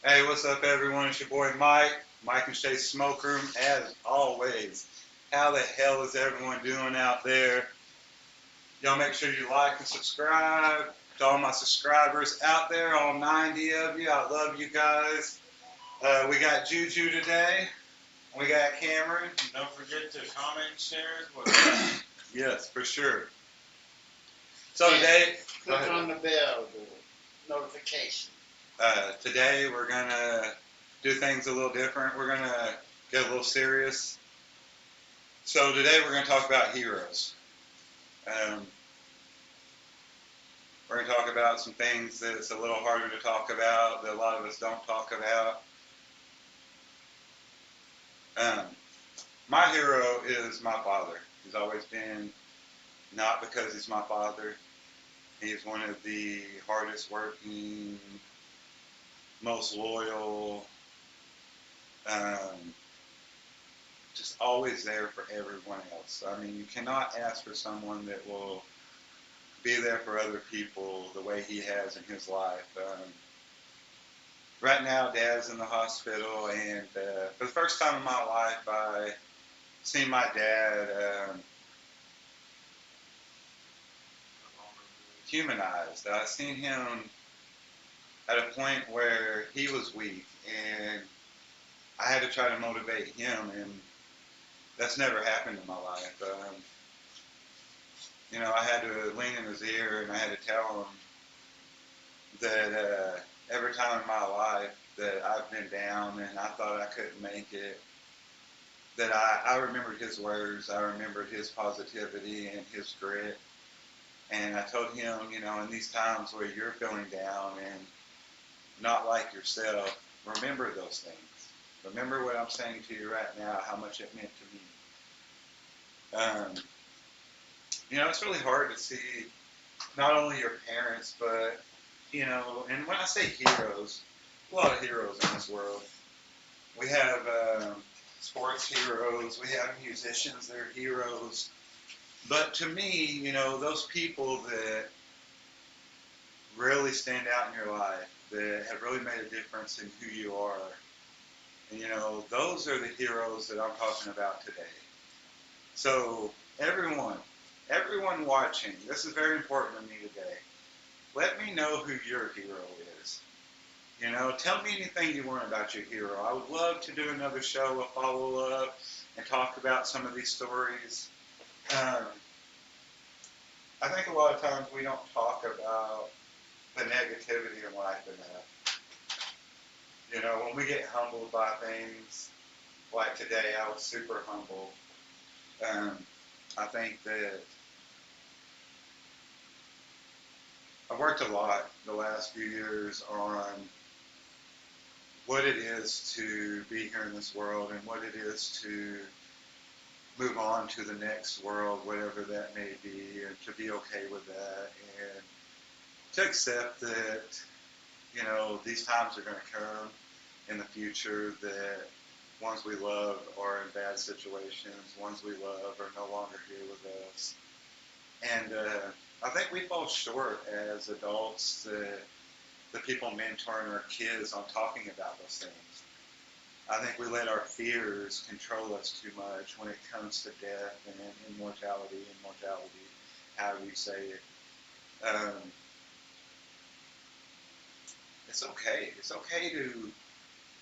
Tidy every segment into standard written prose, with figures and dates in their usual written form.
Hey, what's up, everyone? It's your boy Mike, Mike and Shay Smoke Room, as always. How the hell is everyone doing out there? Y'all make sure you like and subscribe to all my subscribers out there, all 90 of you. I love you guys. We got Juju today. We got Cameron. Don't forget to comment and share as well. Yes, for sure. So today, click on the bell, the notification. today we're gonna do things a little different. We're gonna get a little serious. So today we're gonna talk about heroes. Um, We're going to talk about some things that's a little harder to talk about, that a lot of us don't talk about. Um, my hero is my father. He's always been, not because he's my father. He's one of the hardest working, most loyal, um, just always there for everyone else. I mean, you cannot ask for someone that will be there for other people the way he has in his life. Right now, Dad's in the hospital, and for the first time in my life, I seen my dad humanized. I seen him at a point where he was weak, and I had to try to motivate him, and that's never happened in my life. I had to lean in his ear, and I had to tell him that every time in my life that I've been down and I thought I couldn't make it, that I remembered his words, I remembered his positivity and his grit. And I told him, in these times where you're feeling down and not like yourself, remember those things. Remember what I'm saying to you right now, how much it meant to me. It's really hard to see not only your parents, but, and when I say heroes, a lot of heroes in this world. We have sports heroes, we have musicians that are heroes. But to me, those people that really stand out in your life, that have really made a difference in who you are, and those are the heroes that I'm talking about today. So everyone watching, this is very important to me today. Let me know who your hero is. Tell me anything you want about your hero. I would love to do another show, a follow-up, and talk about some of these stories. Um, I think a lot of times we don't talk about the negativity in life enough. When we get humbled by things, like today, I was super humbled. I think that I've worked a lot the last few years on what it is to be here in this world and what it is to move on to the next world, whatever that may be, and to be okay with that, and to accept that, these times are going to come in the future, that ones we love are in bad situations, ones we love are no longer here with us. And I think we fall short as adults, the people mentoring our kids on talking about those things. I think we let our fears control us too much when it comes to death and immortality, however you say it. Um, it's okay. It's okay to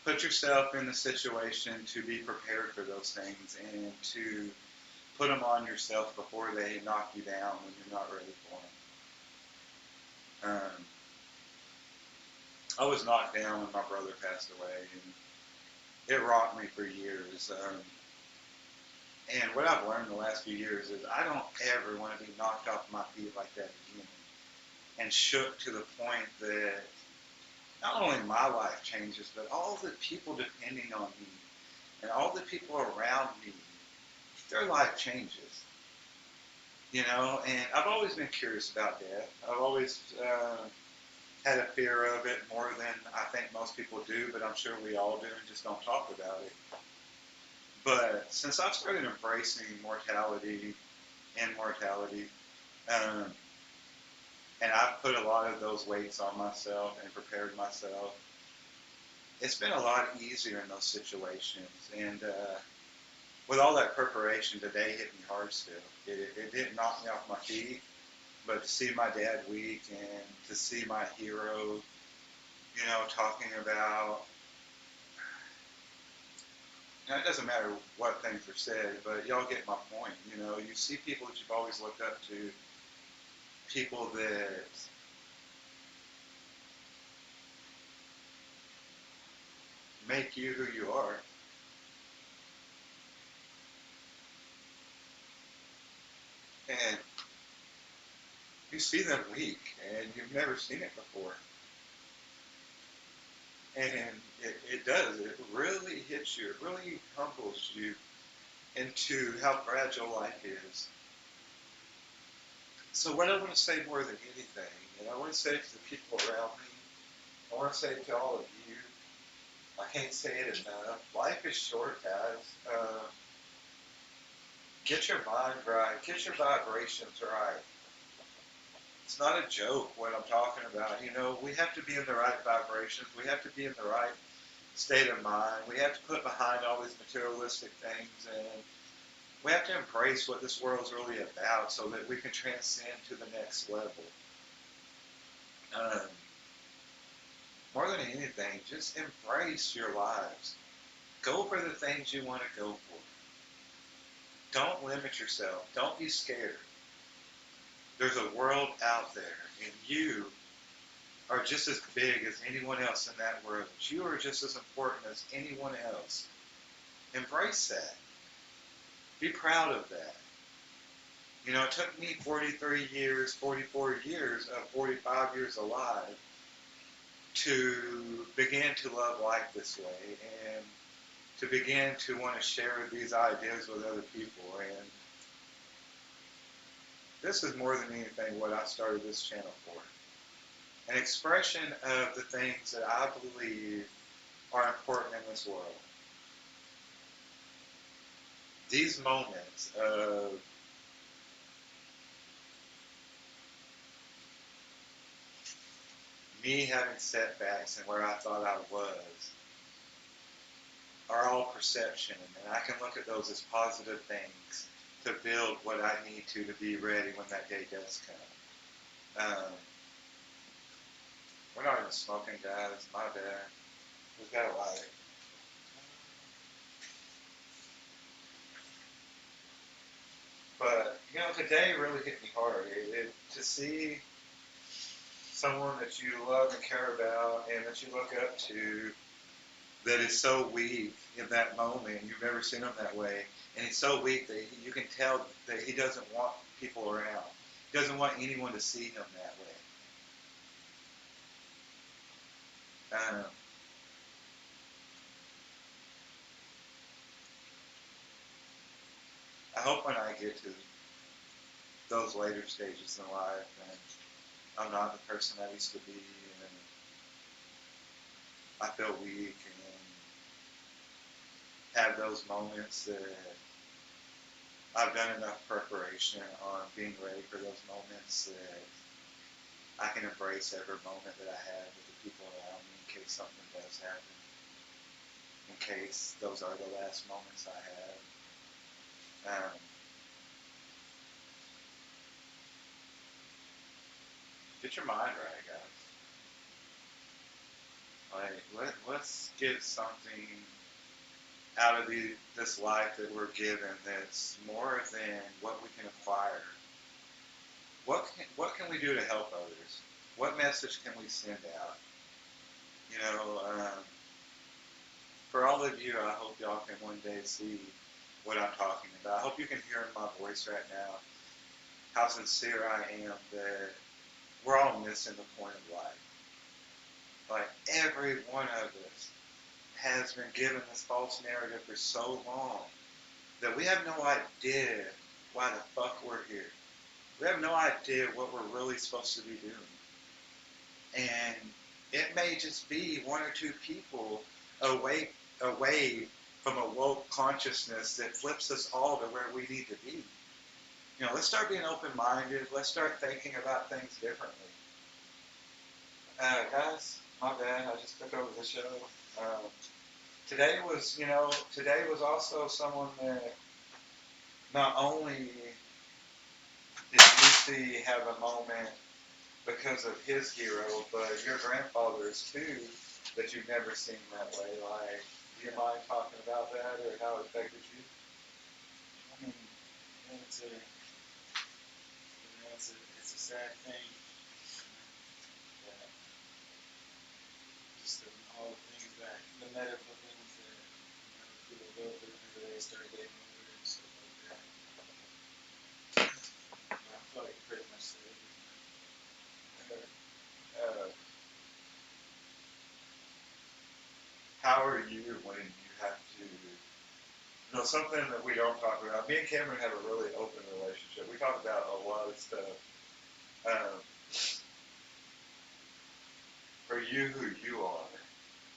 put yourself in the situation to be prepared for those things and to put them on yourself before they knock you down when you're not ready for them. I was knocked down when my brother passed away, and it rocked me for years. And what I've learned the last few years is I don't ever want to be knocked off my feet like that again and shook to the point that not only my life changes, but all the people depending on me and all the people around me, their life changes. And I've always been curious about death. I've always had a fear of it more than I think most people do, but I'm sure we all do and just don't talk about it. But since I've started embracing mortality and mortality, um, and I've put a lot of those weights on myself and prepared myself, it's been a lot easier in those situations. And with all that preparation, today hit me hard still. It didn't knock me off my feet, but to see my dad weak and to see my hero, talking about, it doesn't matter what things are said, but y'all get my point. You see people that you've always looked up to, people that make you who you are. And you see them weak, and you've never seen it before. And it does. It really hits you. It really humbles you into how fragile life is. So what I want to say more than anything, and I want to say to the people around me, I want to say to all of you, I can't say it enough. Life is short, guys. Get your mind right. Get your vibrations right. It's not a joke what I'm talking about. We have to be in the right vibrations. We have to be in the right state of mind. We have to put behind all these materialistic things, and we have to embrace what this world's really about so that we can transcend to the next level. More than anything, just embrace your lives. Go for the things you want to go for. Don't limit yourself. Don't be scared. There's a world out there, and you are just as big as anyone else in that world. You are just as important as anyone else. Embrace that. Be proud of that. It took me 43 years, 44 years of 45 years alive to begin to love life this way and to begin to want to share these ideas with other people. And this is more than anything what I started this channel for. An expression of the things that I believe are important in this world. These moments of me having setbacks and where I thought I was are all perception, and I can look at those as positive things to build what I need to be ready when that day does come. We're not even smoking, guys. My bad. We've got a light. But, today really hit me hard. To see someone that you love and care about and that you look up to that is so weak in that moment. You've never seen him that way. And he's so weak that you can tell that he doesn't want people around. He doesn't want anyone to see him that way. I hope when I get to those later stages in life and I'm not the person I used to be and I feel weak and have those moments that I've done enough preparation on being ready for those moments that I can embrace every moment that I have with the people around me in case something does happen, in case those are the last moments I have. Get your mind right, guys. Let's get something out of this life that we're given that's more than what we can acquire. What can we do to help others? What message can we send out? For all of you, I hope y'all can one day see what I'm talking about. I hope you can hear in my voice right now how sincere I am that we're all missing the point of life. Like every one of us has been given this false narrative for so long that we have no idea why the fuck we're here. We have no idea what we're really supposed to be doing. And it may just be one or two people away from a woke consciousness that flips us all to where we need to be. Let's start being open-minded. Let's start thinking about things differently. Guys, My bad. I just took over the show. Today was also someone that not only did you see have a moment because of his hero, but your grandfather's too, that you've never seen that way. Like, do you mind talking about that or how it affected you? I mean, it's a, it's a sad thing. That just all the things that, the medical things that, people go through whenever they start getting older and stuff like that. I feel like pretty much said everything. Uh, how are you when you have to, something that we don't talk about. Me and Cameron have a really open relationship. We talk about a lot of stuff. Um, for you who you are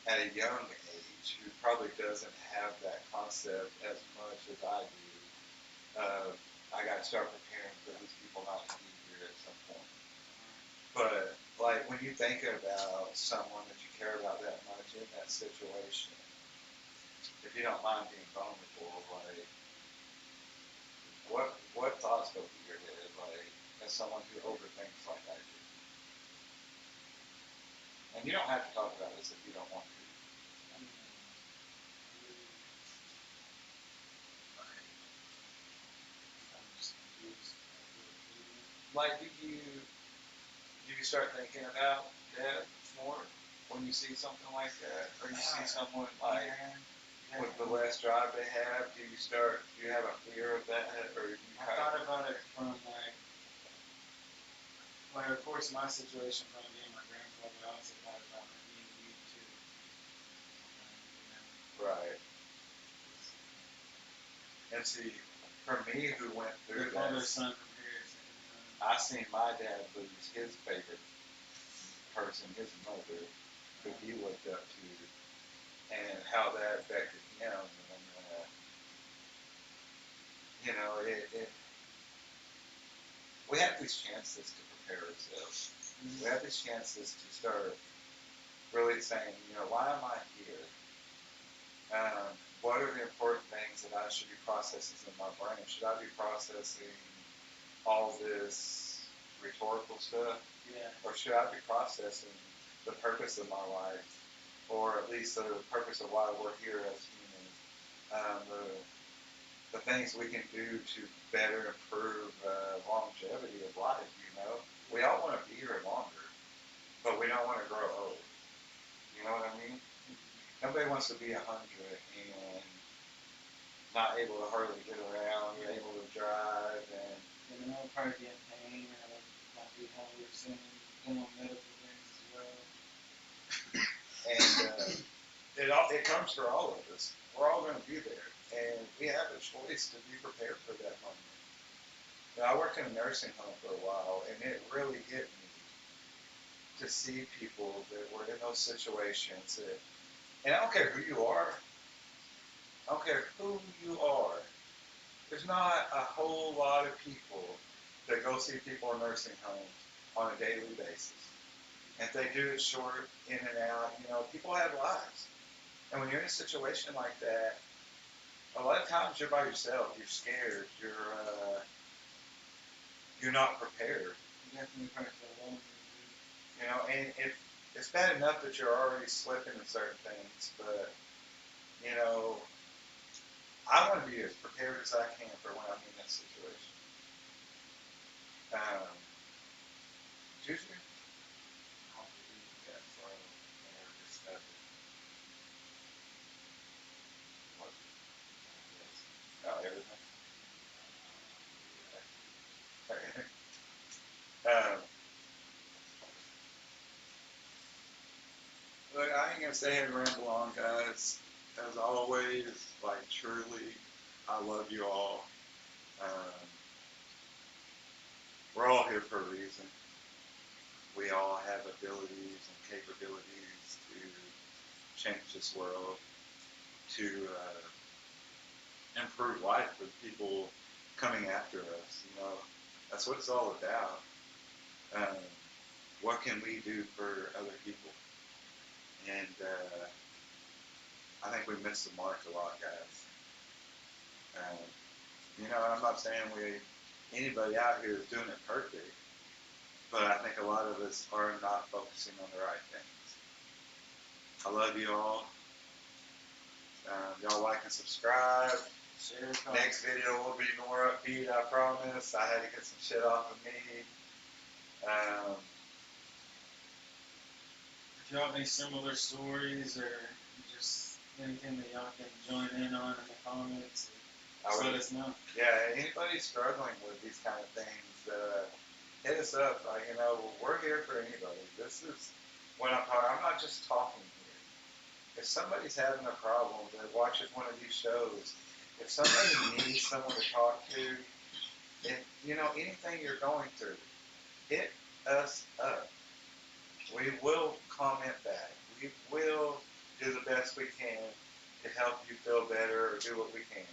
at a young age, who probably doesn't have that concept as much as I do, I got to start preparing for these people not to be here at some point. But like when you think about someone that you care about that much in that situation, if you don't mind being vulnerable, like what thoughts go through your head, like as someone who overthinks like I do? And you don't have to talk about this if you don't want to. I'm just confused. Like, do you start thinking about death more when you see something like that, or you see someone like with the less drive they have? Do you have a fear of that, or you I thought about it from like, well, of course, my situation from being my grandfather, I also thought about like me and you too. right? And see, for me, who went through Your father that, son comparison. I seen my dad lose his favorite person, his mother, who he looked up to, and how that affected him. And we have these chances to prepare ourselves. We have these chances to start really saying, why am I here? What are the important things that I should be processing in my brain? Should I be processing all this rhetorical stuff? Yeah. Or should I be processing the purpose of my life, or at least the purpose of why we're here as humans? The things we can do to better improve longevity of life, We all want to be here longer, but we don't want to grow old. You know what I mean? Nobody wants to be 100 and not able to hardly get around, be able to drive, and Probably be in pain or not be healthy or soon, depending on medical things as well. And it comes for all of us. We're all going to be there, and we have a choice to be prepared for that moment. Now, I worked in a nursing home for a while, and it really hit me to see people that were in those situations. And I don't care who you are. I don't care who you are. There's not a whole lot of people that go see people in nursing homes on a daily basis. And if they do it short, in and out, people have lives. And when you're in a situation like that, a lot of times you're by yourself. You're scared. You're not prepared. You definitely probably feel alone. And it's bad enough that you're already slipping in certain things, but I want to be as prepared as I can for when I'm in that situation. Juicy? I'll believe that for whenever this stuff What? Oh, everything. Look, I ain't gonna stay here and ramble on, guys. As always, like truly, I love you all. We're all here for a reason. We all have abilities and capabilities to change this world, to improve life for the people coming after us. That's what it's all about. What can we do for other people? And I think we missed the mark a lot, guys. You know, I'm not saying anybody out here is doing it perfect, but I think a lot of us are not focusing on the right things. I love you all. Y'all like and subscribe. Share, Next video will be more upbeat, I promise. I had to get some shit off of me. If y'all have any similar stories or just anything that y'all can join in on in the comments, just let us know. Yeah, anybody struggling with these kind of things, hit us up. You know, we're here for anybody. This is what I'm talking. I'm not just talking here. If somebody's having a problem that watches one of these shows, if somebody needs someone to talk to, if, you know, anything you're going through, hit us up. We will comment back. We will do the best we can to help you feel better or do what we can.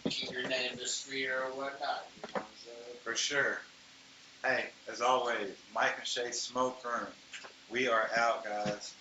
Keep your name discreet or whatnot. You know, so. For sure. Hey, as always, Mike and Shay Smoke Room. We are out, guys.